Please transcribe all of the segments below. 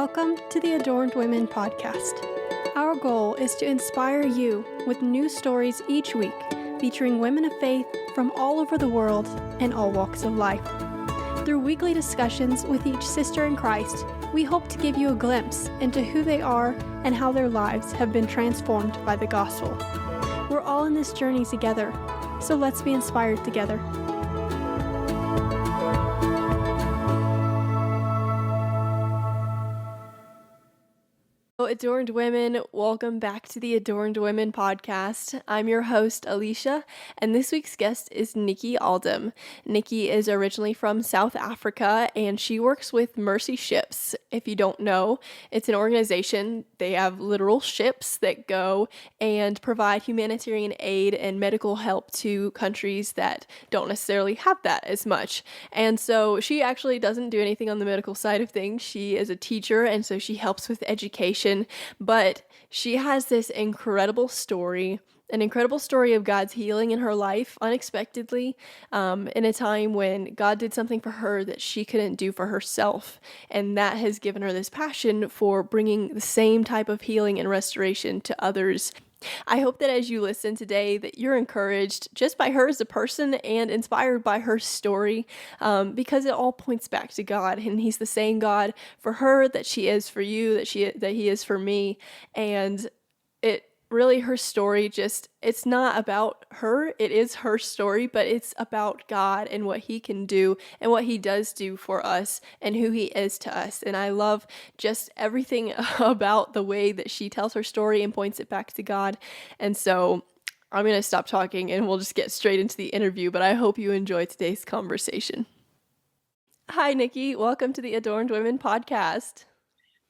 Welcome to the Adorned Women podcast. Our goal is to inspire you with new stories each week featuring women of faith from all over the world and all walks of life. Through weekly discussions with each sister in Christ, we hope to give you a glimpse into who they are and how their lives have been transformed by the gospel. We're all in this journey together, so let's be inspired together. Adorned Women, welcome back to the Adorned Women podcast. I'm your host, Alicia, and this week's guest is Nikki Aldham. Nikki is originally from South Africa, and she works with Mercy Ships. If you don't know, it's an organization. They have literal ships that go and provide humanitarian aid and medical help to countries that don't necessarily have that as much. And so she actually doesn't do anything on the medical side of things. She is a teacher, and so she helps with education. But she has this incredible story, an incredible story of God's healing in her life unexpectedly, in a time when God did something for her that she couldn't do for herself. And that has given her this passion for bringing the same type of healing and restoration to others. I hope that as you listen today that you're encouraged just by her as a person and inspired by her story, because it all points back to God, and He's the same God for her that she is for you, that He is for me. And it really, her story, it's not about her, it is her story, but it's about God and what He can do and what He does do for us and who He is to us. And I love just everything about the way that she tells her story and points it back to God. And so I'm going to stop talking and we'll just get straight into the interview, but I hope you enjoy today's conversation. Hi, Nikki. Welcome to the Adorned Women podcast.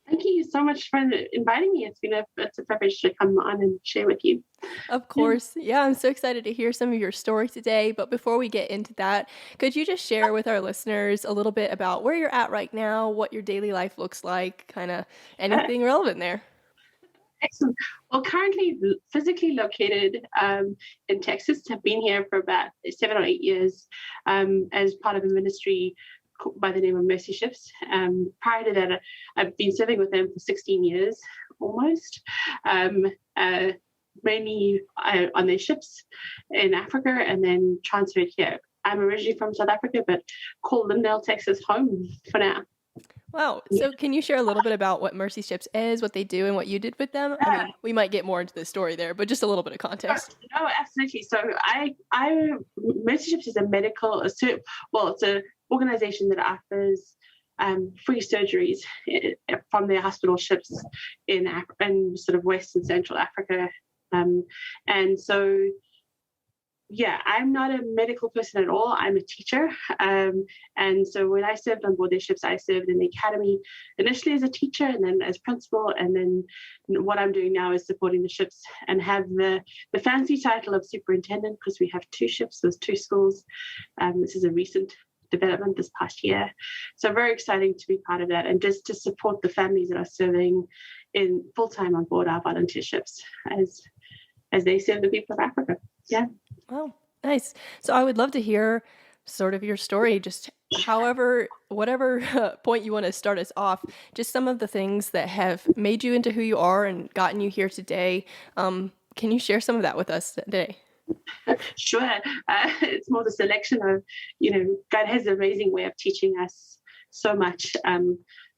Thank you so much for inviting me. It's a privilege to come on and share with you. Of course. Yeah, I'm so excited to hear some of your story today. But before we get into that, could you just share with our listeners a little bit about where you're at right now, what your daily life looks like, kind of anything relevant there? Excellent. Well, currently physically located in Texas. I've been here for about 7 or 8 years as part of a ministry by the name of Mercy Ships. Prior to that, I've been serving with them for 16 years almost, mainly on their ships in Africa and then transferred here. I'm originally from South Africa, but call Lindale, Texas home for now. Wow. So can you share a little bit about what Mercy Ships is, what they do, and what you did with them? I mean, we might get more into the story there, but just a little bit of context. No, absolutely. So Mercy Ships is it's an organization that offers free surgeries from their hospital ships in sort of West and Central Africa. And so, yeah, I'm not a medical person at all. I'm a teacher. And so when I served on board their ships, I served in the academy initially as a teacher and then as principal. And then what I'm doing now is supporting the ships and have the fancy title of superintendent because we have 2 ships, there's 2 schools. This is a recent development this past year. So very exciting to be part of that and just to support the families that are serving in full-time on board our volunteer ships as they serve the people of Africa. Yeah. Wow, nice. So I would love to hear sort of your story, just whatever point you want to start us off, just some of the things that have made you into who you are and gotten you here today. Can you share some of that with us today? Sure. It's more the selection of, God has an amazing way of teaching us so much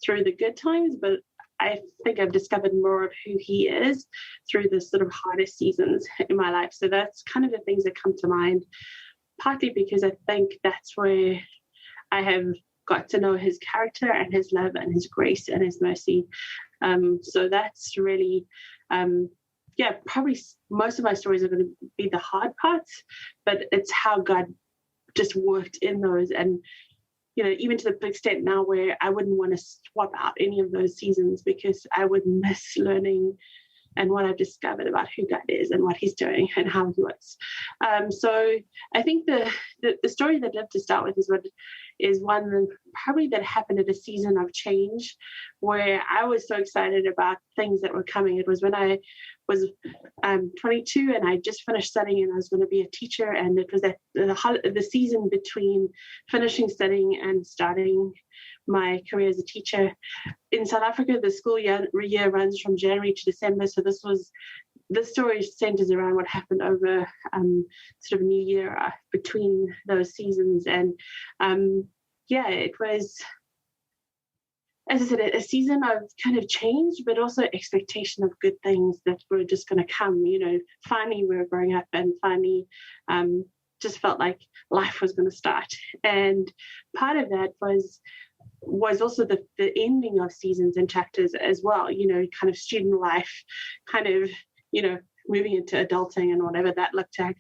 through the good times, but I think I've discovered more of who He is through the sort of hardest seasons in my life. So that's kind of the things that come to mind, partly because I think that's where I have got to know His character and His love and His grace and His mercy. So that's really, probably most of my stories are going to be the hard parts, but it's how God just worked in those. And even to the extent now where I wouldn't want to swap out any of those seasons because I would miss learning and what I've discovered about who God is and what He's doing and how He works. So I think the story that I'd love to start with is one probably that happened at a season of change where I was so excited about things that were coming. It was when I was 22 and I just finished studying and I was going to be a teacher. And it was at the season between finishing studying and starting my career as a teacher. In South Africa, the school year runs from January to December. So this story centers around what happened over sort of New Year between those seasons. And it was, as I said, a season of kind of change, but also expectation of good things that were just going to come. Finally we were growing up and finally just felt like life was going to start. And part of that was also the ending of seasons and chapters as well, kind of student life, kind of, moving into adulting and whatever that looked like.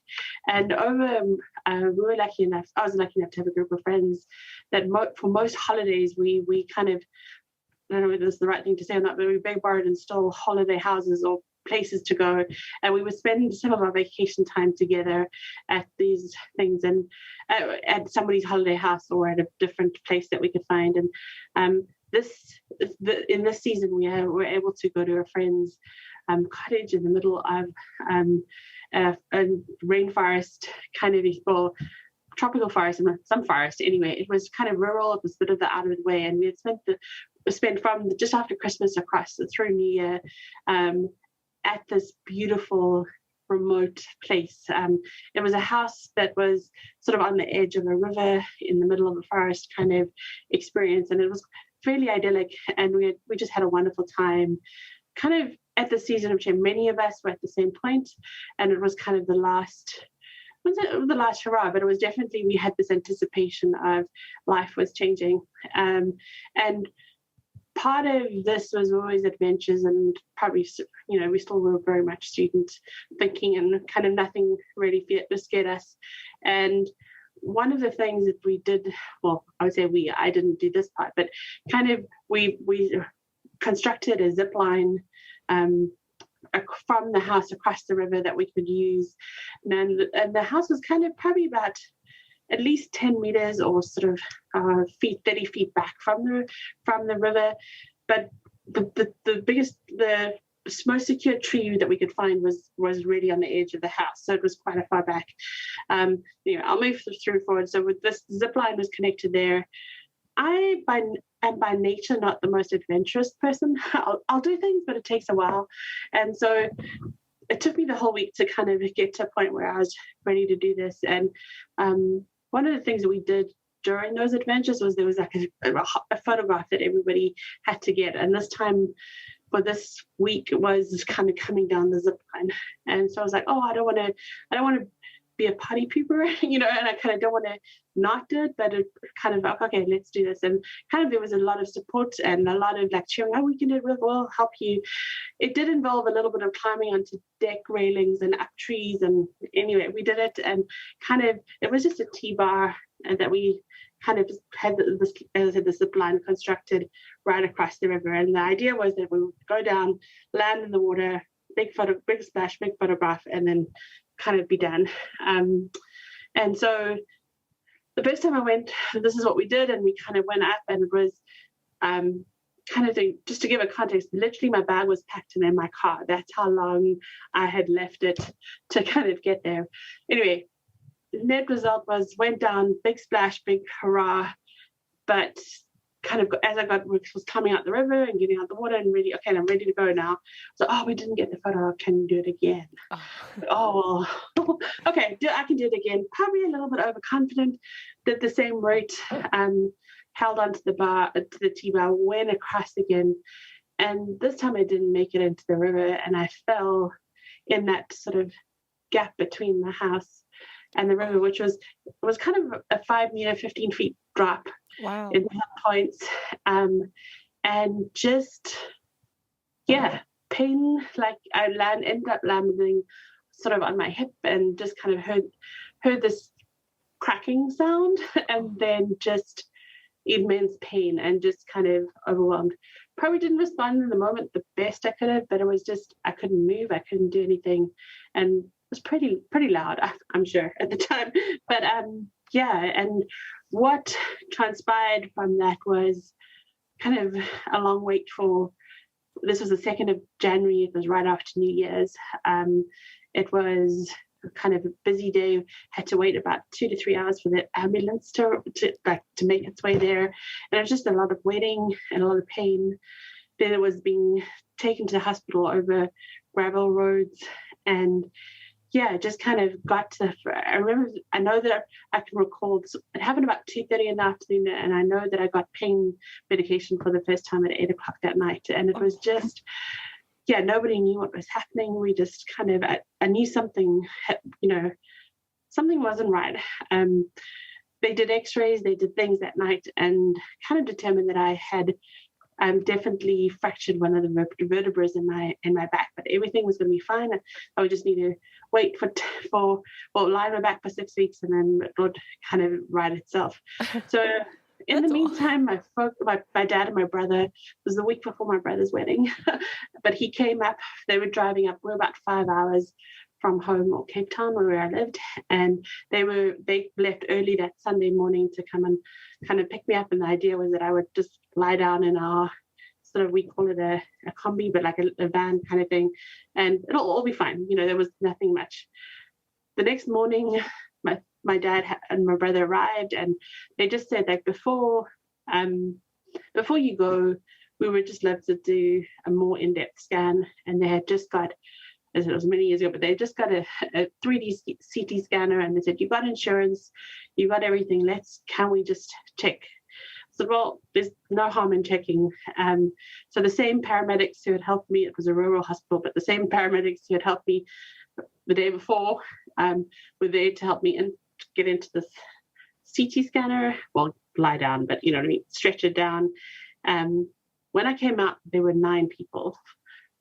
And over, I was lucky enough to have a group of friends that for most holidays, we kind of, I don't know whether this is the right thing to say or not, but we begged, borrowed, and stole holiday houses or places to go. And we would spend some of our vacation time together at these things and at somebody's holiday house or at a different place that we could find. And in this season, we were able to go to a friend's cottage in the middle of a rainforest, kind of, well, tropical forest and some forest anyway. It was kind of rural. It was a bit of the out of the way, and we had spent from just after Christmas across through New Year at this beautiful remote place. It was a house that was sort of on the edge of a river in the middle of a forest kind of experience, and it was fairly idyllic, and we just had a wonderful time. Kind of at the season of change, many of us were at the same point, and it was kind of the last hurrah, but it was definitely, we had this anticipation of life was changing. And part of this was always adventures, and probably, we still were very much student thinking, and kind of nothing really scared us. And one of the things that we did, well, I would say I didn't do this part, but kind of we constructed a zip line from the house across the river that we could use. And the house was kind of probably about at least 10 meters or sort of 30 feet back from the river. But the most secure tree that we could find was really on the edge of the house. So it was quite a far back. I'll move through forward. So with this zip line was connected there. I am by nature not the most adventurous person. I'll do things, but it takes a while. And so it took me the whole week to kind of get to a point where I was ready to do this. And one of the things that we did during those adventures was there was like a photograph that everybody had to get. And this time for this week, it was kind of coming down the zip line. And so I was like, I don't want to be a party pooper, and I kind of don't want to not do it, but it kind of, okay, let's do this. And kind of there was a lot of support and a lot of like cheering, we can do it, we'll help you. It did involve a little bit of climbing onto deck railings and up trees, and anyway, we did it, and kind of, it was just a T-bar that we kind of had this, as I said, the zip line constructed right across the river. And the idea was that we would go down, land in the water, big splash, big photograph, and then kind of be done. And so the first time I went, this is what we did, and we kind of went up, and it was kind of just to give a context, literally my bag was packed and in my car. That's how long I had left it to kind of get there. Anyway, the net result went down, big splash, big hurrah, but kind of as I was coming out the river and getting out the water and ready, okay, I'm ready to go now. So, we didn't get the photo. Can you do it again? Well, okay, I can do it again. Probably a little bit overconfident. Did the same route, held onto the T-bar, went across again. And this time I didn't make it into the river, and I fell in that sort of gap between the house and the river, which was kind of a 5 meter, 15 feet drop. Wow. In some points, and just pain. Like I ended up landing sort of on my hip, and just kind of heard this cracking sound, and then just immense pain, and just kind of overwhelmed. Probably didn't respond in the moment the best I could have, but it was just, I couldn't move, I couldn't do anything, and it was pretty loud, I'm sure, at the time. But and what transpired from that was kind of a long wait for, this was the 2nd of January. It was right after New Year's. It was kind of a busy day. Had to wait about 2 to 3 hours for the ambulance to make its way there. And it was just a lot of waiting and a lot of pain. Then it was being taken to the hospital over gravel roads, and just kind of got to, I know that I can recall this, it happened about 2:30 in the afternoon, and I know that I got pain medication for the first time at 8 o'clock that night. And it was just, nobody knew what was happening. We just kind of, I knew something, something wasn't right. They did x-rays, they did things that night, and kind of determined that I had definitely fractured one of the vertebrae in my back, but everything was going to be fine. I would just need to wait lie on my back for 6 weeks, and then it would kind of right itself. So in the meantime, my dad and my brother, it was the week before my brother's wedding, but he came up. They were driving up. We're about 5 hours from home, or Cape Town, where I lived, and they left early that Sunday morning to come and kind of pick me up. And the idea was that I would just lie down in our sort of, we call it a combi, but like a van kind of thing, and it'll all be fine. There was nothing much. The next morning, my dad and my brother arrived, and they just said that before you go, we would just love to do a more in-depth scan. And they had just got, as it was many years ago, but they just got a 3D CT scanner, and they said, "You've got insurance, you've got everything. Can we just check?" So, well, there's no harm in checking. So the same paramedics who had helped me, it was a rural hospital, but the same paramedics who had helped me the day before were there to help me get into this CT scanner. Well, lie down, but you know what I mean, stretch it down. When I came out, there were 9 people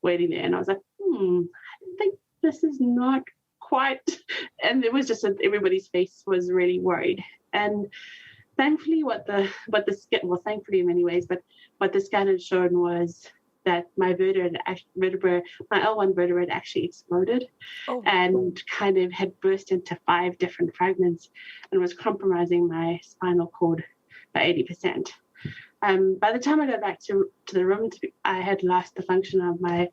waiting there, and I was like, I think this is not quite. And it was just everybody's face was really worried. And thankfully, thankfully in many ways, but what the scan had shown was that my vertebra, my L1 vertebra, had actually exploded and kind of had burst into 5 different fragments and was compromising my spinal cord by 80%. By the time I got back to the room, I had lost the function of my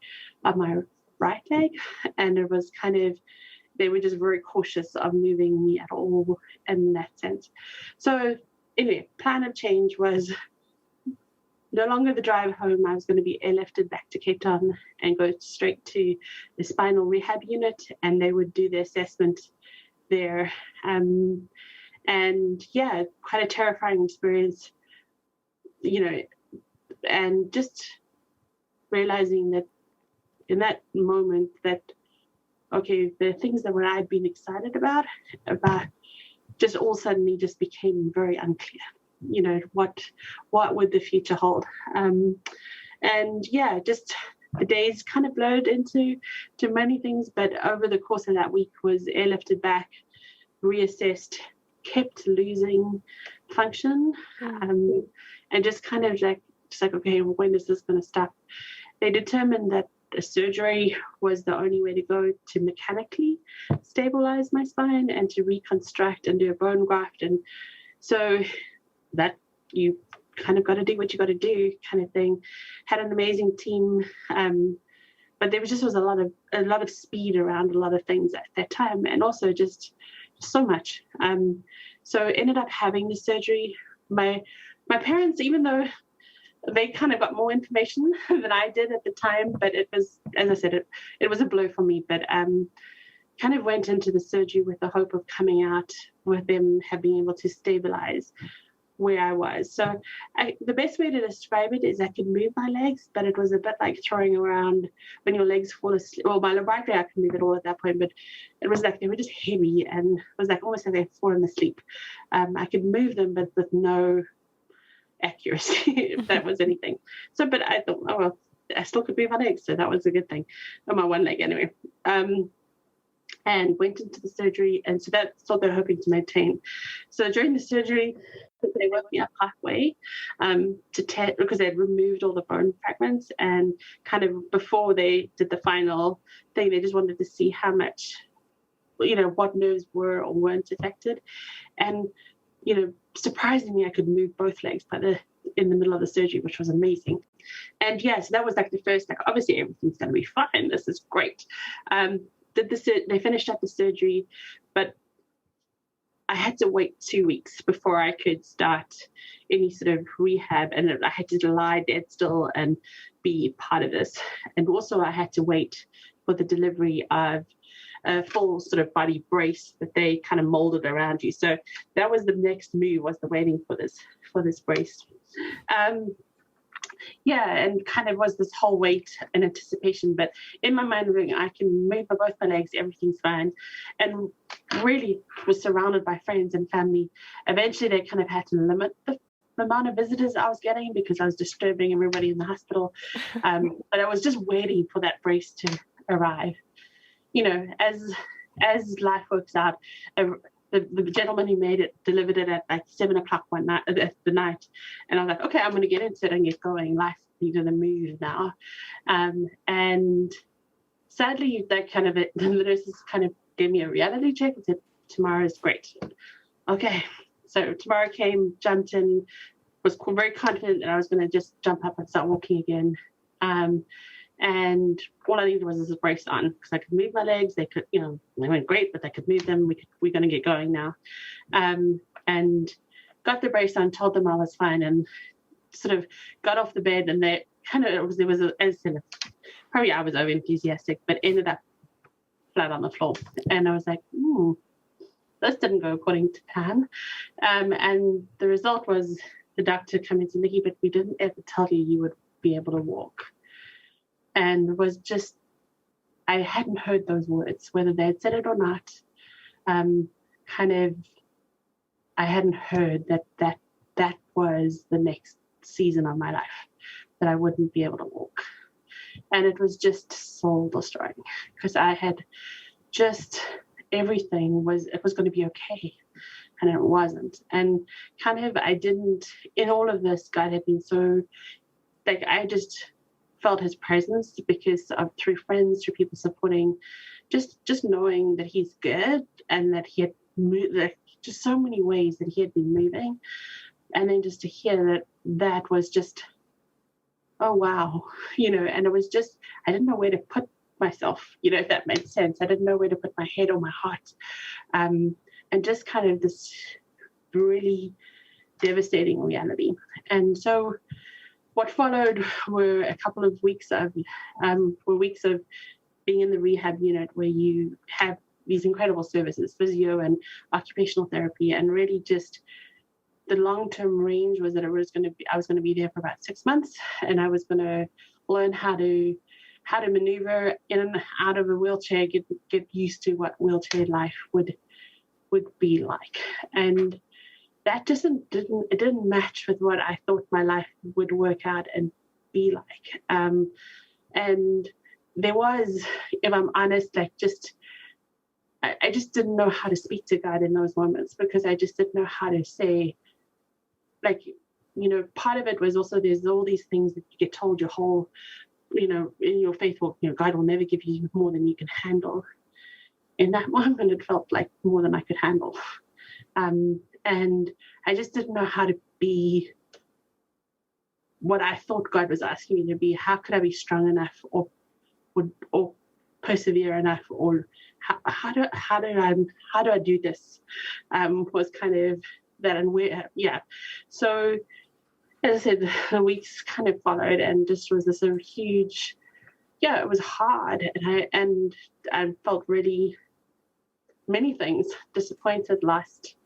right leg, and it was kind of, they were just very cautious of moving me at all in that sense. So anyway, plan of change was no longer the drive home. I was going to be airlifted back to Cape Town and go straight to the spinal rehab unit, and they would do the assessment there. And quite a terrifying experience, and just realizing that in that moment that, okay, the things that I'd been excited about just all suddenly just became very unclear. What would the future hold? Just the days kind of blurred into many things, but over the course of that week was airlifted back, reassessed, kept losing function, and just kind of like, okay, when is this going to stop? They determined that the surgery was the only way to go to mechanically stabilize my spine and to reconstruct and do a bone graft. And so that you kind of got to do what you got to do kind of thing. Had an amazing team, but there was a lot of speed around a lot of things at that time, and also just so much. So ended up having the surgery. My parents, even though they kind of got more information than I did at the time, but it was, as I said, it was a blow for me, but kind of went into the surgery with the hope of coming out with them being able to stabilize where I was. So the best way to describe it is I could move my legs, but it was a bit like throwing around when your legs fall asleep. Well, my right leg, I could move it all at that point, but it was like they were just heavy, and it was like almost like they'd fallen asleep. I could move them, but with no accuracy, if that was anything. So, but I thought, oh well, I still could move my legs, so that was a good thing. On my one leg anyway. And went into the surgery, and so that's what they're hoping to maintain. So during the surgery, they woke me up halfway because they had removed all the bone fragments, and kind of before they did the final thing, they just wanted to see how much, what nerves were or weren't affected. And surprisingly, I could move both legs in the middle of the surgery, which was amazing. And yeah, so that was like the first, like, obviously everything's going to be fine. This is great. They finished up the surgery, but I had to wait 2 weeks before I could start any sort of rehab, and I had to lie dead still and be part of this. And also I had to wait for the delivery of a full sort of body brace that they kind of molded around you. So that was the next move, was the waiting for this brace. And kind of was this whole wait and anticipation. But in my mind, I can move both my legs, everything's fine. And really was surrounded by friends and family. Eventually, they kind of had to limit the amount of visitors I was getting because I was disturbing everybody in the hospital. But I was just waiting for that brace to arrive. As life works out, the gentleman who made it delivered it at like 7:00 one night, the night, and I was like, okay, I'm going to get into it and get going. Life needs to move now, and sadly, the nurses kind of gave me a reality check and said, tomorrow is great. Okay, so tomorrow came, jumped in, was very confident that I was going to just jump up and start walking again. And all I needed was this brace on because I could move my legs. They could, they went great, but they could move them. We're going to get going now. And got the brace on, told them I was fine, and sort of got off the bed. And they kind of, probably I was over enthusiastic, but ended up flat on the floor. And I was like, this didn't go according to plan. And the result was the doctor came in and said, Nikki, but we didn't ever tell you would be able to walk. And was just, I hadn't heard those words, whether they had said it or not. I hadn't heard that was the next season of my life, that I wouldn't be able to walk. And it was just soul destroying because I had just, everything it was going to be okay. And it wasn't. And I didn't, in all of this, God had been so, I just felt his presence because of through friends, through people supporting, just knowing that he's good and that he had moved, just so many ways that he had been moving. And then just to hear that was just, oh, wow, and it was just, I didn't know where to put myself, if that made sense. I didn't know where to put my head or my heart. And just kind of this really devastating reality. And so what followed were a couple of weeks of being in the rehab unit where you have these incredible services, physio and occupational therapy, and really just the long-term range was that I was going to be there for about 6 months, and I was going to learn how to maneuver in and out of a wheelchair, get used to what wheelchair life would be like. And that didn't match with what I thought my life would work out and be like. And there was, if I'm honest, I just didn't know how to speak to God in those moments because I just didn't know how to say, part of it was also there's all these things that you get told your whole, in your faith walk, God will never give you more than you can handle. In that moment, it felt like more than I could handle. And I just didn't know how to be what I thought God was asking me to be. How could I be strong enough or persevere enough, or how do I do this? Was kind of that, and where, yeah. So as I said, the weeks kind of followed, and just was this huge, it was hard, and I felt really many things, disappointed, lost.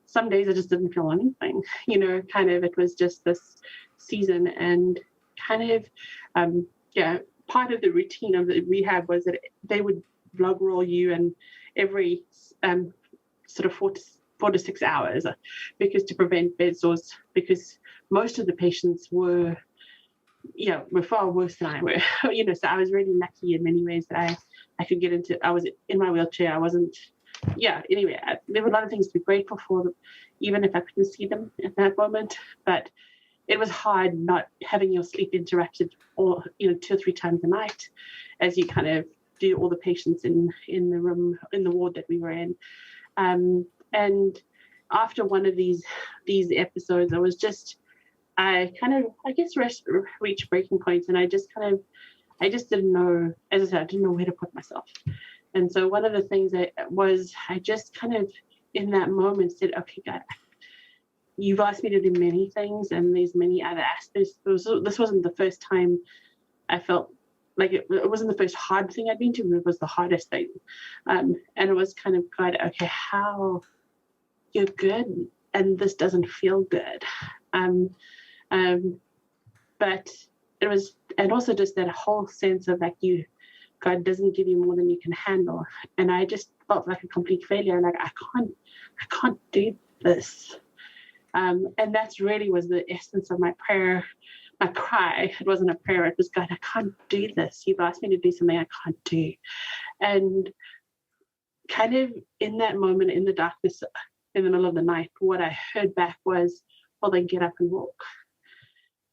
Some days I just didn't feel anything, it was just this season. And part of the routine of the rehab was that they would vlog roll you and every sort of 4 to 6 hours, because to prevent bed sores, because most of the patients were far worse than I were, so I was really lucky in many ways that I could get into, I was in my wheelchair, I wasn't, anyway, there were a lot of things to be grateful for, even if I couldn't see them at that moment. But it was hard not having your sleep interrupted, or 2 or 3 times a night, as you kind of do all the patients in the room, in the ward that we were in. And after one of these episodes, I guess reached breaking points, and I just didn't know, as I said, I didn't know where to put myself. And so one of the things I just kind of in that moment said, okay, God, you've asked me to do many things, and there's many other aspects. This wasn't the first time I felt like it wasn't the first hard thing I'd been to, but it was the hardest thing. And it was kind of, God, okay, how you're good, and this doesn't feel good. But it was, and also just that whole sense of like God doesn't give you more than you can handle. And I just felt like a complete failure. Like I can't do this. And that's really was the essence of my prayer, my cry. It wasn't a prayer. It was, God, I can't do this. You've asked me to do something I can't do. And kind of in that moment, in the darkness, in the middle of the night, what I heard back was, well, then get up and walk.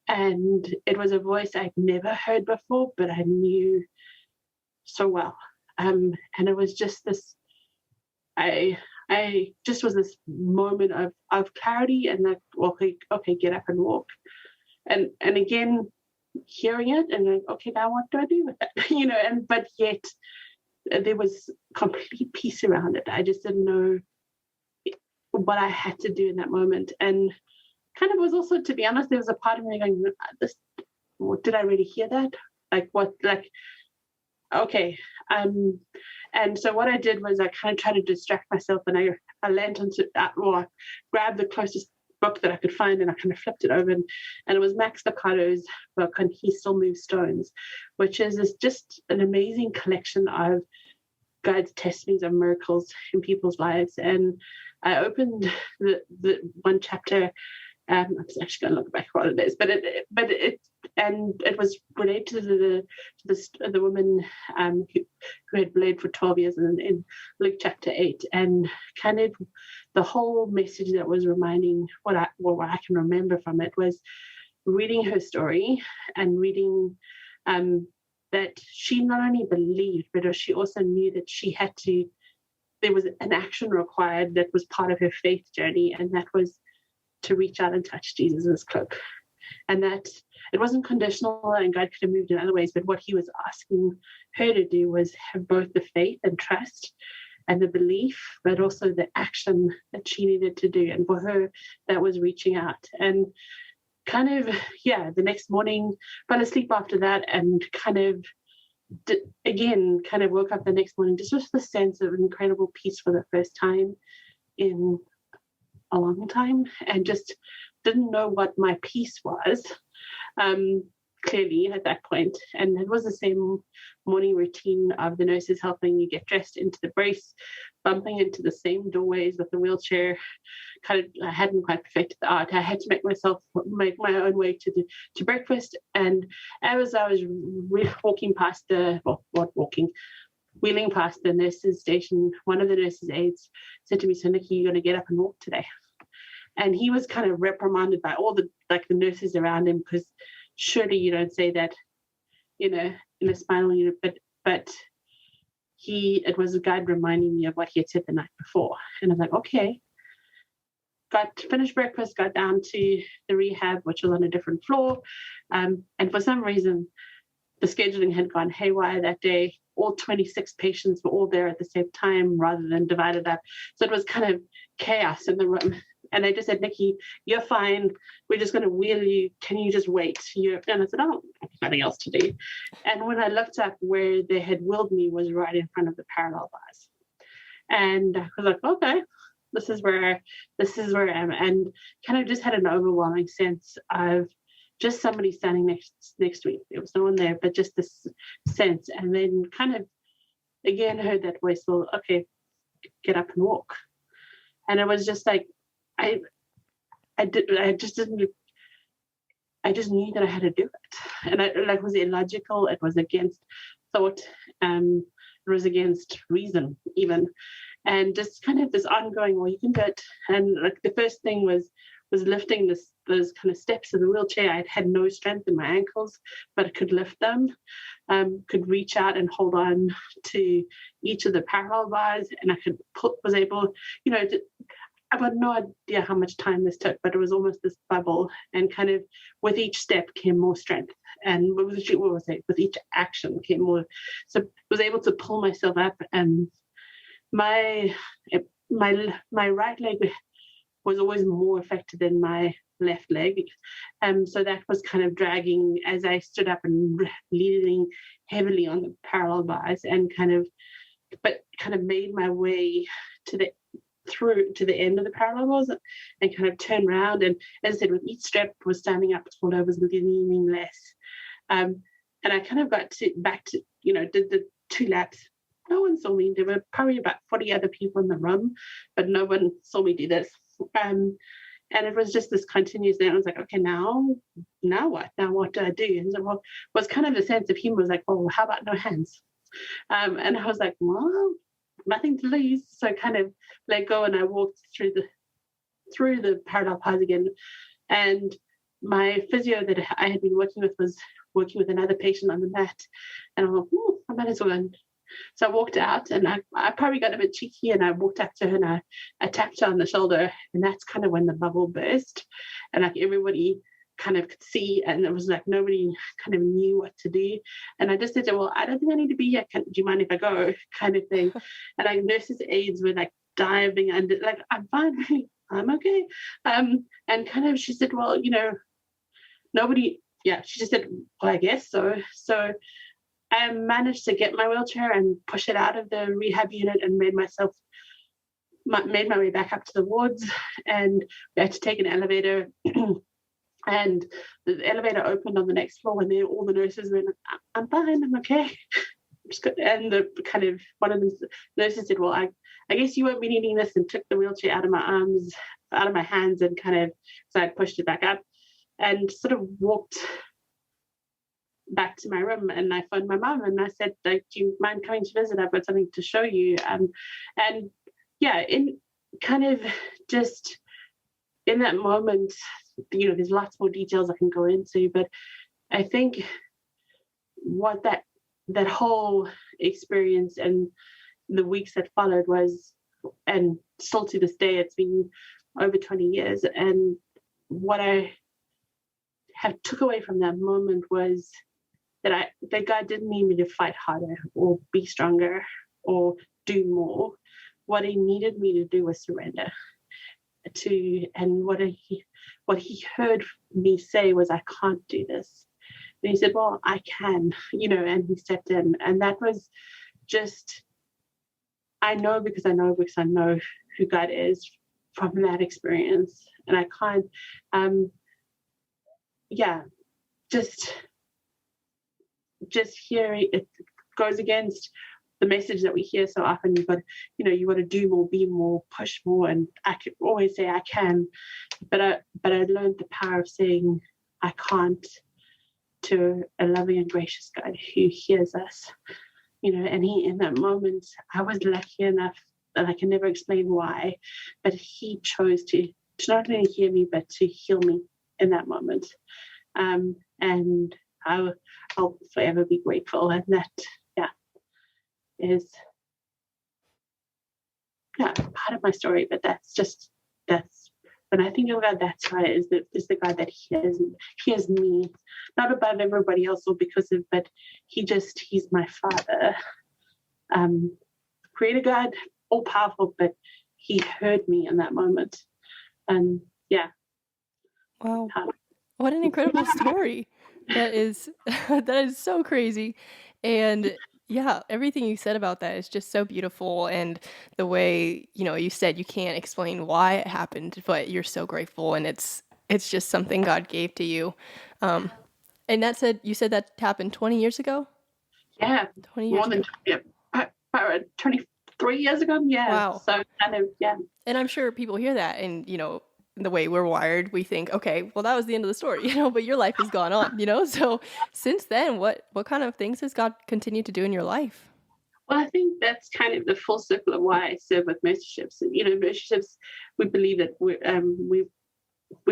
And it was a voice I'd never heard before, but I knew so well. And it was just this, I just was this moment of clarity, and that, okay, get up and walk. And again, hearing it and like, okay, now what do I do with that? But yet there was complete peace around it. I just didn't know what I had to do in that moment. And kind of was also, to be honest, there was a part of me going, did I really hear that? Okay. And so what I did was I kind of tried to distract myself, and I leant onto, or grabbed the closest book that I could find, and I kind of flipped it over, and it was Max Lucado's book on He Still Moves Stones, which is just an amazing collection of God's testimonies of miracles in people's lives. And I opened the one chapter. I'm actually going to look back what it is, but it was related to the woman who had bled for 12 years in Luke chapter 8, and kind of the whole message that was reminding what I can remember from it was reading her story and reading that she not only believed, but she also knew that there was an action required that was part of her faith journey, and that was to reach out and touch Jesus' cloak. And that it wasn't conditional, and God could have moved in other ways, but what he was asking her to do was have both the faith and trust and the belief, but also the action that she needed to do. And for her, that was reaching out. And kind of, the next morning, fell asleep after that, and kind of woke up the next morning just with the sense of incredible peace for the first time in a long time, and just didn't know what my peace was, clearly at that point. And it was the same morning routine of the nurses helping you get dressed into the brace, bumping into the same doorways with the wheelchair. I hadn't quite perfected the art. I had to make my own way to breakfast. And as I was wheeling past the nurse's station, one of the nurse's aides said to me, "So Nikki, you're going to get up and walk today?" And he was kind of reprimanded by all the nurses around him, because surely you don't say that, in a spinal unit. But it was a guide reminding me of what he had said the night before. And I was like, okay. Finished breakfast, got down to the rehab, which was on a different floor. And for some reason, the scheduling had gone haywire that day. All 26 patients were all there at the same time rather than divided up. So it was kind of chaos in the room. And they just said, "Nikki, you're fine. We're just going to wheel you. Can you just wait?" And I said, "Oh, there's nothing else to do." And when I looked up, where they had wheeled me was right in front of the parallel bars. And I was like, okay, this is where I am. And kind of just had an overwhelming sense of just somebody standing next to me. There was no one there, but just this sense. And then kind of again heard that voice, "Well, okay, get up and walk." And it was just like, I just knew that I had to do it. And it was illogical. It was against thought. It was against reason even. And just kind of this ongoing, well, you can do it. And the first thing was lifting those kind of steps of the wheelchair. I had no strength in my ankles, but I could lift them, could reach out and hold on to each of the parallel bars, and I was able, I've got no idea how much time this took, but it was almost this bubble, and kind of with each step came more strength, and with each action came more. So I was able to pull myself up, and my my right leg was always more affected than my left leg. So that was kind of dragging as I stood up and leaning heavily on the parallel bars, and kind of made my way to the end of the parallel bars and kind of turned around. And as I said, with each step was standing up taller, I was leaning less. And I kind of got back to, did the 2 laps. No one saw me. There were probably about 40 other people in the room, but no one saw me do this. And it was just this continuous thing. I was like, okay, now what? Now what do I do? And so, well, was kind of the sense of humor was like, well, how about no hands? And I was like, well, nothing to lose. So I kind of let go, and I walked through the parallel paths again. And my physio that I had been working with was working with another patient on the mat. And I thought, I might as well. So I walked out, and I probably got a bit cheeky, and I walked up to her, and I tapped her on the shoulder, and that's kind of when the bubble burst, and like everybody kind of could see, and it was like nobody kind of knew what to do. And I just said, well, I don't think I need to be here. Do you mind if I go? Kind of thing. And like nurses' aides were like diving under, like, I'm fine, really, I'm okay. And kind of she said, well, nobody, she just said, well, I guess so. So I managed to get my wheelchair and push it out of the rehab unit, and made my way back up to the wards, and we had to take an elevator. And the elevator opened on the next floor, and then all the nurses went, I'm fine, I'm okay. And the kind of one of the nurses said, well, I guess you won't be needing this, and took the wheelchair out of my hands, and kind of, so I pushed it back up and sort of walked back to my room, and I phoned my mum, and I said, do you mind coming to visit? I've got something to show you. And yeah, in kind of just in that moment, there's lots more details I can go into, but I think what that whole experience and the weeks that followed was, and still to this day, it's been over 20 years, and what I have took away from that moment was that God didn't need me to fight harder or be stronger or do more. What he needed me to do was surrender to, and what he heard me say was, I can't do this. And he said, well, I can, and he stepped in. And that was just, I know because I know who God is from that experience. And I can't, just hearing it goes against the message that we hear so often. You got to do more, be more, push more, and I could always say I can, but I learned the power of saying I can't to a loving and gracious God who hears us, and he, in that moment, I was lucky enough, and I can never explain why, but he chose to not only hear me but to heal me in that moment, and I'll forever be grateful. And that, is part of my story. But that's when I think about that side, is the God that hears me, not above everybody else or because of, but he's my Father, Creator God, all powerful, but he heard me in that moment. And wow, what an incredible story. That is so crazy. And everything you said about that is just so beautiful. And the way, you said you can't explain why it happened, but you're so grateful, and it's just something God gave to you. And you said that happened 20 years ago? Yeah. 20 years more than 23 years ago. Yeah. Wow. So kind of, yeah. And I'm sure people hear that, and, the way we're wired, we think, okay, well, that was the end of the story, but your life has gone on, So since then, what kind of things has God continued to do in your life? Well, I think that's kind of the full circle of why I serve with Mercy Ships. And, Mercy Ships, we believe that we're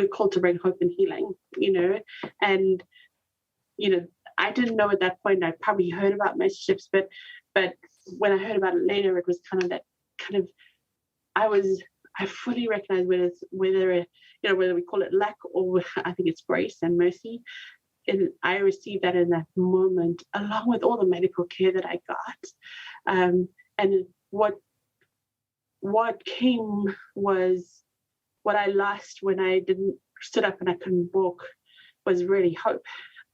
called to bring hope and healing, and, I didn't know at that point. I probably heard about Mercy Ships, but when I heard about it later, it was kind of that kind of, I I fully recognize whether we call it luck or I think it's grace and mercy. And I received that in that moment, along with all the medical care that I got. And what came was what I lost when I didn't stood up and I couldn't walk was really hope.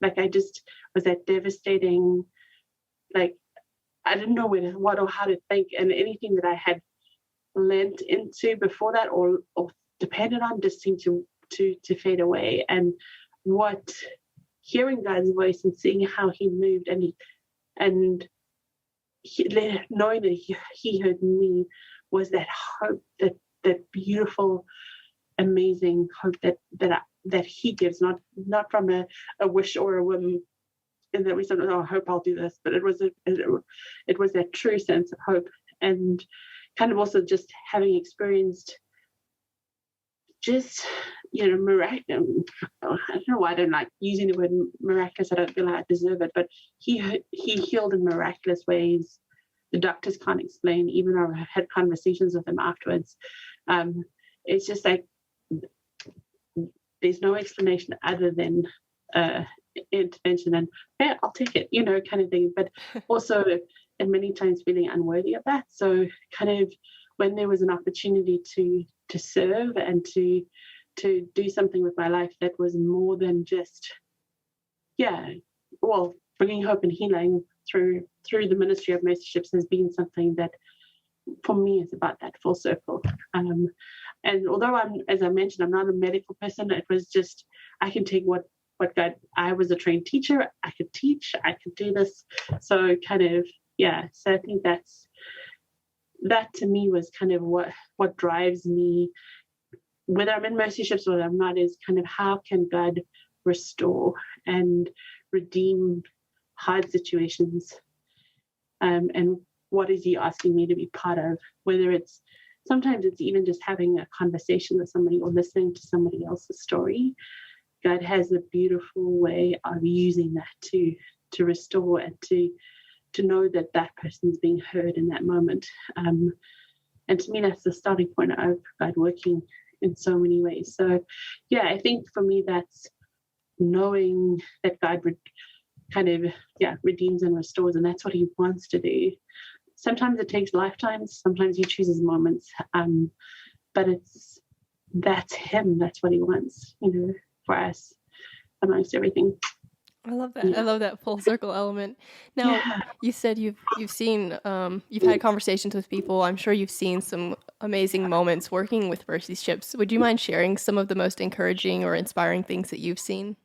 Like I just was that devastating, like I didn't know what or how to think, and anything that I had lent into before that or depended on just seemed to fade away. And what hearing God's voice and seeing how He moved and knowing that he heard me was that hope, that beautiful, amazing hope that He gives, not from a wish or a whim, and that we said, "Oh, I hope I'll do this," but it was that true sense of hope, and kind of also just having experienced just miraculous. I don't know why I don't like using the word miraculous. I don't feel like I deserve it, but he healed in miraculous ways. The doctors can't explain. Even though I had conversations with them afterwards, it's just like there's no explanation other than intervention and yeah, I'll take it, kind of thing. But also, and many times feeling unworthy of that. So kind of when there was an opportunity to serve and to do something with my life that was more than just, bringing hope and healing through the ministry of Mercy Ships has been something that for me is about that full circle. And although as I mentioned, I'm not a medical person, it was just, I can take what God, I was a trained teacher, I could teach, I could do this. So kind of, so I think that to me was kind of what drives me, whether I'm in Mercy Ships or I'm not, is kind of how can God restore and redeem hard situations, and what is He asking me to be part of, whether it's sometimes it's even just having a conversation with somebody or listening to somebody else's story. God has a beautiful way of using that to restore and to know that person's being heard in that moment. And to me, that's the starting point of God working in so many ways. So, I think for me, that's knowing that God would kind of, redeems and restores, and that's what He wants to do. Sometimes it takes lifetimes, sometimes He chooses moments, but that's Him, that's what He wants, for us amongst everything. I love that. Yeah. I love that full circle element. Now, you said you've seen, you've had conversations with people. I'm sure you've seen some amazing moments working with Mercy Ships. Would you mind sharing some of the most encouraging or inspiring things that you've seen?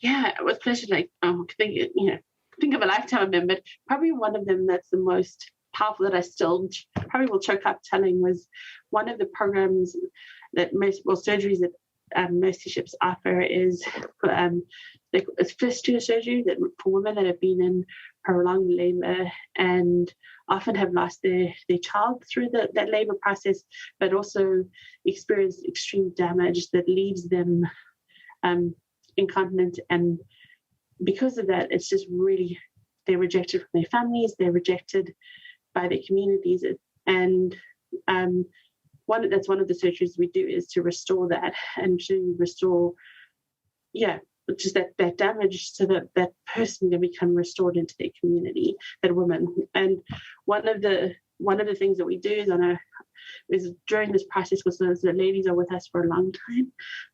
Yeah, it was pleasure. Like, think of a lifetime of them, but probably one of them that's the most powerful that I still probably will choke up telling was one of the programs that surgeries that Mercy Ships offer is it's fistula surgery that for women that have been in prolonged labor and often have lost their child through that labor process, but also experience extreme damage that leaves them incontinent. And because of that, it's just really, they're rejected from their families, they're rejected by their communities. And that's one of the surgeries we do, is to restore that and to restore, just that damage, so that person can become restored into their community, that woman. And one of the things that we do is during this process, because the ladies are with us for a long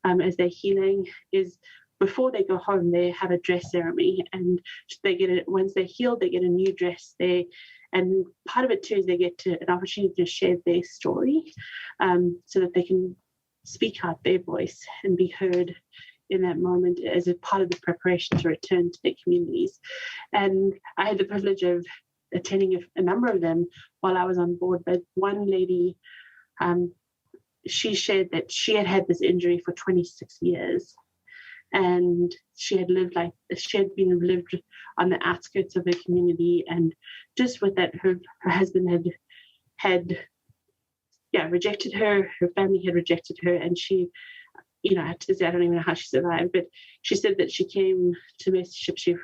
time, as they're healing, is before they go home, they have a dress ceremony, and they get it once they're healed, they get a new dress. And part of it too is they get an opportunity to share their story, so that they can speak out their voice and be heard in that moment as a part of the preparation to return to their communities. And I had the privilege of attending a number of them while I was on board. But one lady, she shared that she had this injury for 26 years. And she had lived on the outskirts of her community, and just with that, her husband had rejected her. Her family had rejected her, and she, to this day, I don't even know how she survived. But she said that she came to Mercy Ships, she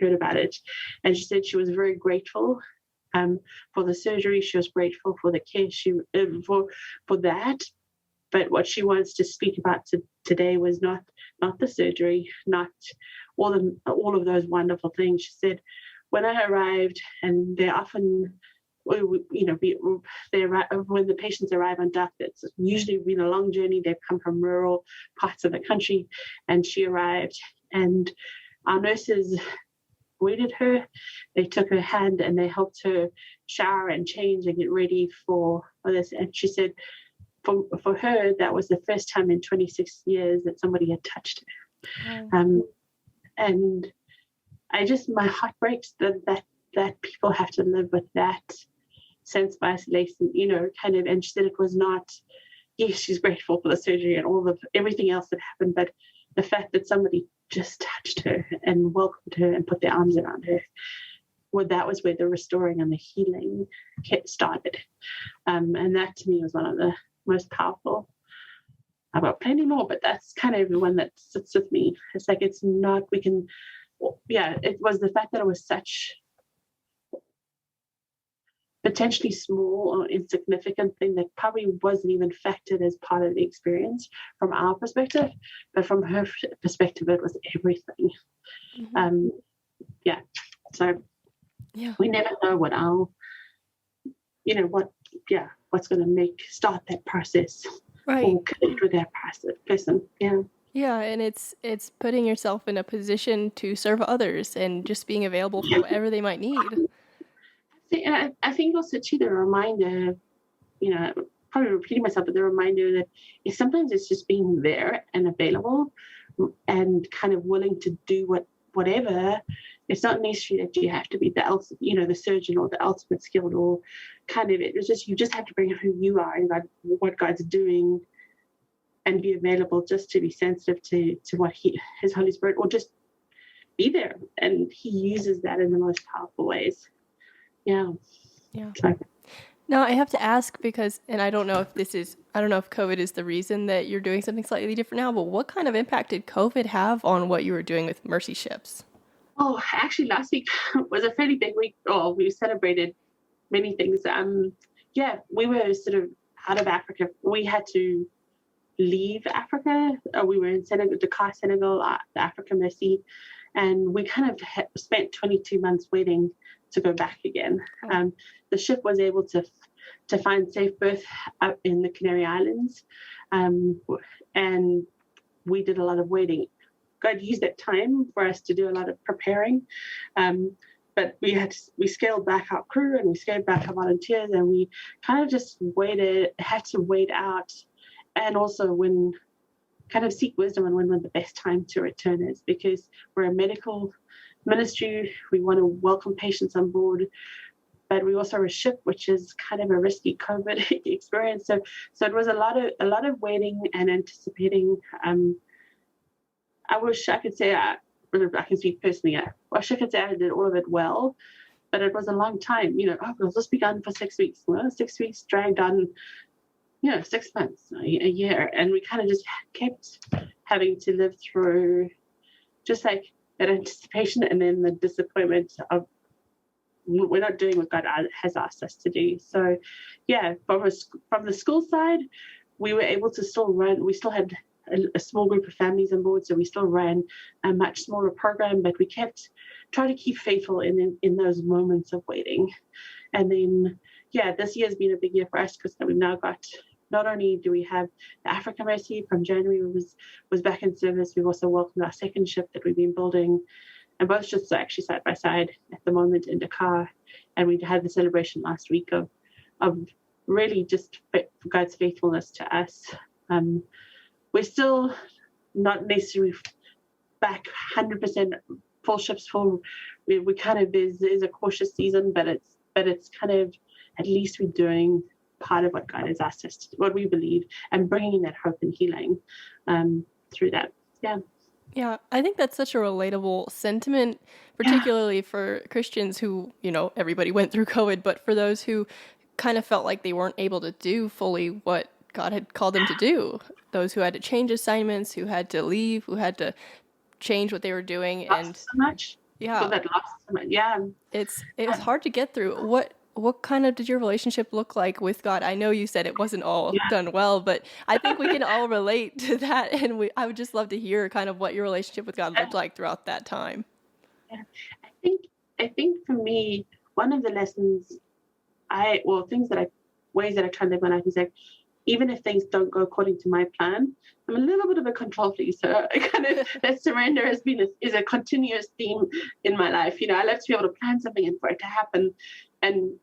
heard about it, and she said she was very grateful for the surgery. She was grateful for the care for that, But what she wants to speak about today was not the surgery, not all of those wonderful things. She said, when I arrived, and they often, you know, when the patients arrive on duct, it's usually been a long journey. They've come from rural parts of the country, and she arrived, and our nurses greeted her. They took her hand and they helped her shower and change and get ready for this. And she said, for her, that was the first time in 26 years that somebody had touched her. Wow. And my heart breaks that people have to live with that sense of isolation, you know, kind of. And she said it was not, yes, she's grateful for the surgery and all of everything else that happened, but the fact that somebody just touched her and welcomed her and put their arms around her, well, that was where the restoring and the healing started. And that to me was one of the most powerful. I've got plenty more, but that's kind of the one that sits with me. It's like, it's not, it was the fact that it was such potentially small or insignificant thing that probably wasn't even factored as part of the experience from our perspective, but from her perspective, it was everything. Mm-hmm. So we never know what's going to start that process, right, or connect with that person. Yeah, and it's putting yourself in a position to serve others and just being available for whatever they might need. I think also too, the reminder, you know, probably repeating myself, but the reminder that sometimes it's just being there and available and kind of willing to do whatever. It's not necessarily that you have to be the surgeon or the ultimate skilled, or kind of, it was just, you just have to bring who you are and what God's doing, and be available just to be sensitive to what his Holy Spirit, or just be there. And he uses that in the most powerful ways. Yeah. So. Now I have to ask, because, and I don't know if COVID is the reason that you're doing something slightly different now, but what kind of impact did COVID have on what you were doing with Mercy Ships? Oh, actually last week was a fairly big week. Oh, we celebrated many things. We were sort of out of Africa. We had to leave Africa. We were in Senegal, Dakar, Senegal, the Africa Mercy, and we kind of spent 22 months waiting to go back again. The ship was able to find safe berth up in the Canary Islands, and we did a lot of waiting. God used that time for us to do a lot of preparing, but we scaled back our crew and we scaled back our volunteers, and we kind of just had to wait out, and also kind of seek wisdom on when the best time to return is, because we're a medical ministry. We want to welcome patients on board, but we also are a ship, which is kind of a risky COVID experience. So it was a lot of waiting and anticipating. I wish I could say I can speak personally. I wish I could say I did all of it well, but it was a long time. You know, we'll just be gone for 6 weeks. Well, 6 weeks dragged on, 6 months, a year, and we kind of just kept having to live through just like that anticipation and then the disappointment of we're not doing what God has asked us to do. So, from the school side, we were able to still run. We still had a small group of families on board, so we still ran a much smaller program, but we kept trying to keep faithful in those moments of waiting. And then, this year has been a big year for us, because we've now got, not only do we have the Africa Mercy from January was back in service, we've also welcomed our second ship that we've been building, and both ships are actually side by side at the moment in Dakar. And we had the celebration last week of really just God's faithfulness to us. We're still not necessarily back 100% full ships full. We kind of is a cautious season, but it's kind of, at least we're doing part of what God has asked us to do, what we believe, and bringing that hope and healing through that. Yeah, I think that's such a relatable sentiment, particularly for Christians who, everybody went through COVID, but for those who kind of felt like they weren't able to do fully what God had called them to do. Those who had to change assignments, who had to leave, who had to change what they were doing. And so much. Yeah. So that lost so much. Yeah. It was hard to get through. what kind of did your relationship look like with God? I know you said it wasn't all Yeah. done well, but I think we can all relate to that. And I would just love to hear kind of what your relationship with God looked like throughout that time. Yeah. I think for me, one of the lessons ways that I try to live my life is like, even if things don't go according to my plan, I'm a little bit of a control freak. So I kind of that surrender is a continuous theme in my life. I love to be able to plan something and for it to happen. And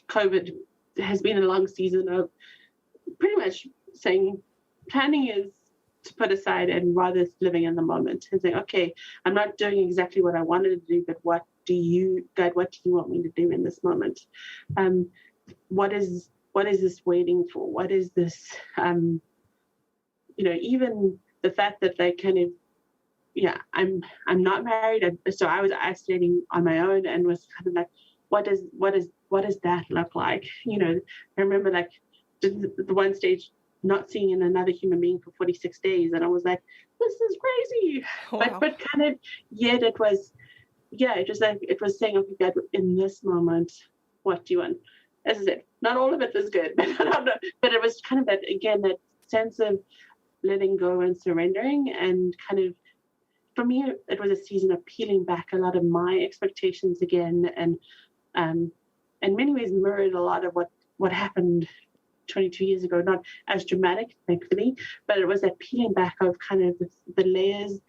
COVID has been a long season of pretty much saying planning is to put aside and rather living in the moment and saying, okay, I'm not doing exactly what I wanted to do, but what do you want me to do in this moment? What is this waiting for? What is this? Even the fact that they kind of, I'm not married, so I was isolating on my own and was kind of like, what does that look like? I remember like the one stage not seeing another human being for 46 days, and I was like, this is crazy. Wow. But kind of yet it was like it was saying, okay, God, in this moment, what do you want? As I said, not all of it was good, but it was kind of that sense of letting go and surrendering, and kind of, for me, it was a season of peeling back a lot of my expectations again, and in many ways mirrored a lot of what happened 22 years ago. Not as dramatic, thankfully, but it was that peeling back of kind of the layers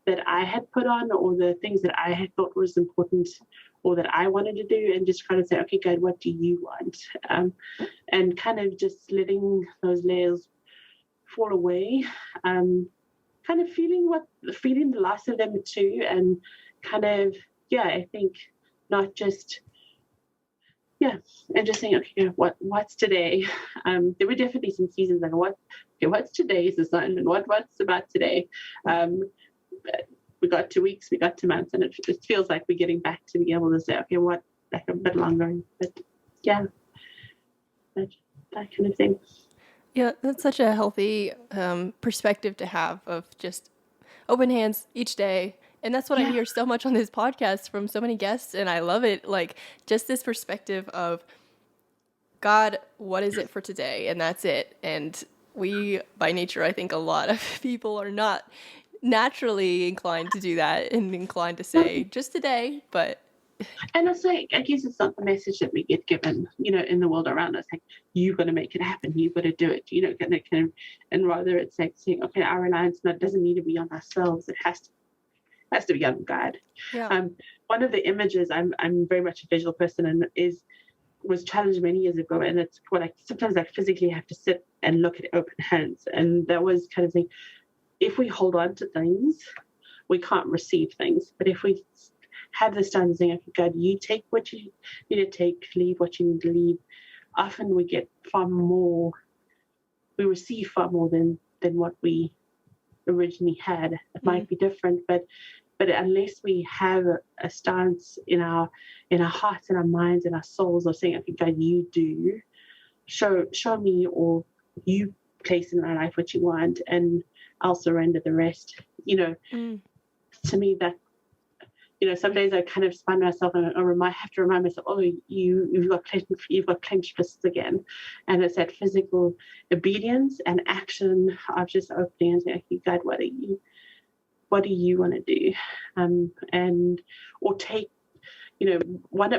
that I had put on, or the things that I had thought was important or that I wanted to do, and just kind of say, okay, God, what do you want? And kind of just letting those layers fall away, kind of feeling the loss of them too, and kind of, I think not just, and just saying, okay, what's today? There were definitely some seasons like, what's today's assignment? What's about today? We got 2 weeks, we got 2 months, and it feels like we're getting back to be able to say, okay, what, like a bit longer, but that kind of thing. Yeah, that's such a healthy perspective to have, of just open hands each day. And that's what I hear so much on this podcast from so many guests, and I love it. Like, just this perspective of, God, what is it for today? And that's it. And we, by nature, I think a lot of people are not naturally inclined to do that and inclined to say just today, but and it's like, I guess it's not the message that we get given, in the world around us, like, you've got to make it happen, you've got to do it, kind of, and rather it's like saying, okay, our reliance doesn't need to be on ourselves, it has to be on God. One of the images, I'm very much a visual person, and was challenged many years ago, and it's what sometimes I physically have to sit and look at open hands, and that was kind of saying, if we hold on to things, we can't receive things. But if we have this time saying, okay, God, you take what you need to take, leave what you need to leave, often we get far more, we receive far more than what we originally had. It might be different, but unless we have a stance in our hearts and our minds and our souls of saying, okay, God, you do, show me, or you place in my life what you want, and I'll surrender the rest. To me, that, some days I kind of find myself and I have to remind myself, oh, you've got clenched fists again, and it's that physical obedience and action of just opening and saying, okay, God, what do you want to do? Or take,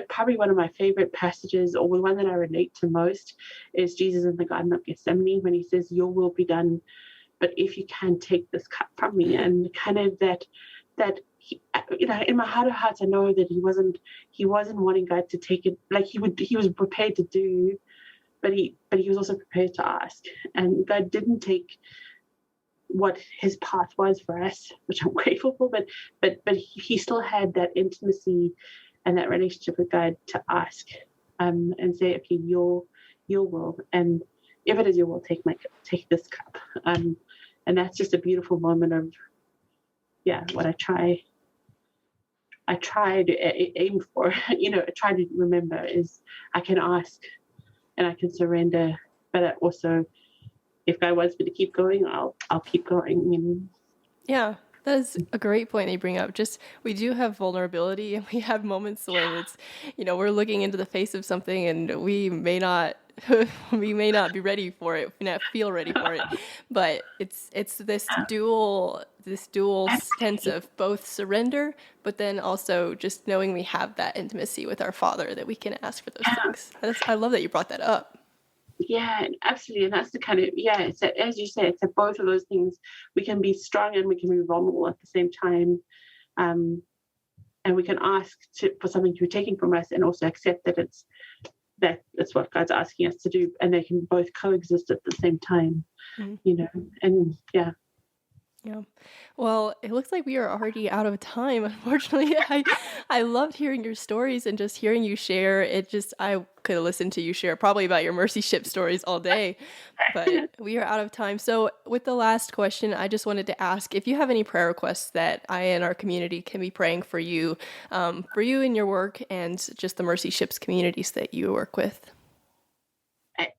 probably one of my favorite passages, or the one that I relate to most, is Jesus in the Garden of Gethsemane, when he says, your will be done, but if you can, take this cup from me. And kind of that he, in my heart of hearts, I know that he wasn't wanting God to take it, like he was prepared to do, but he was also prepared to ask. And God didn't take what his path was for us, which I'm grateful for, but he still had that intimacy and that relationship with God to ask, and say, okay, your will, and if it is your will, take this cup. And that's just a beautiful moment of, what I try to aim for, try to remember is, I can ask and I can surrender, but also, if God wants me to keep going, I'll keep going. Yeah, That is a great point that you bring up. Just we do have vulnerability and we have moments when it's, we're looking into the face of something and we may not we may not be ready for it, we may not feel ready for it. But it's this dual sense of both surrender, but then also just knowing we have that intimacy with our Father that we can ask for those things. I love that you brought that up. Yeah, absolutely. And that's the kind of, it's as you say, it's both of those things. We can be strong and we can be vulnerable at the same time. And we can ask for something to be taken from us and also accept that it's what God's asking us to do. And they can both coexist at the same time, and yeah. Yeah. Well, it looks like we are already out of time, unfortunately. I loved hearing your stories and just hearing you share. I could listen to you share probably about your mercy ship stories all day, but we are out of time. So with the last question, I just wanted to ask if you have any prayer requests that I and our community can be praying for you in your work and just the mercy ships communities that you work with. I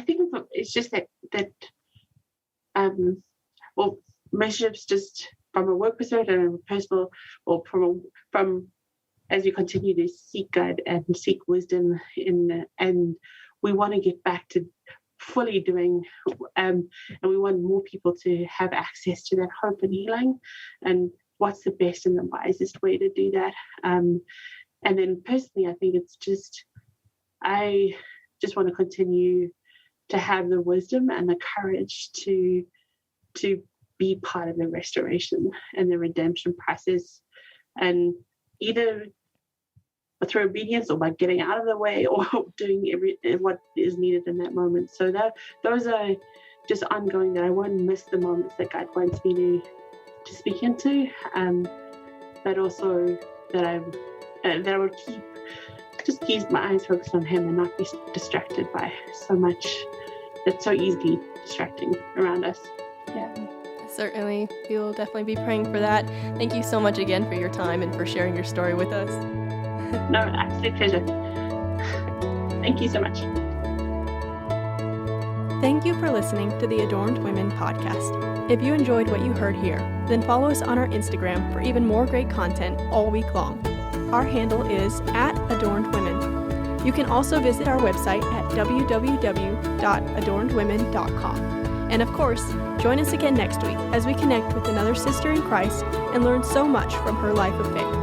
think it's just that well, relationships just from a work perspective and a personal, or from as we continue to seek God and seek wisdom and we want to get back to fully doing, and we want more people to have access to that hope and healing, and what's the best and the wisest way to do that. And then personally, I think I just want to continue to have the wisdom and the courage to be part of the restoration and the redemption process, and either through obedience or by getting out of the way or doing what is needed in that moment. So those are just ongoing, that I won't miss the moments that God wants me to speak into, but also that I will keep my eyes focused on Him and not be distracted by so much that's so easily distracting around us. Yeah, certainly. We will definitely be praying for that. Thank you so much again for your time and for sharing your story with us. No, absolute pleasure. Thank you so much. Thank you for listening to the Adorned Women podcast. If you enjoyed what you heard here, then follow us on our Instagram for even more great content all week long. Our handle is @AdornedWomen. You can also visit our website at www.adornedwomen.com. And of course, join us again next week as we connect with another sister in Christ and learn so much from her life of faith.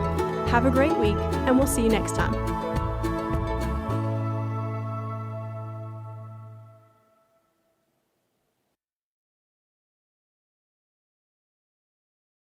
Have a great week, and we'll see you next time.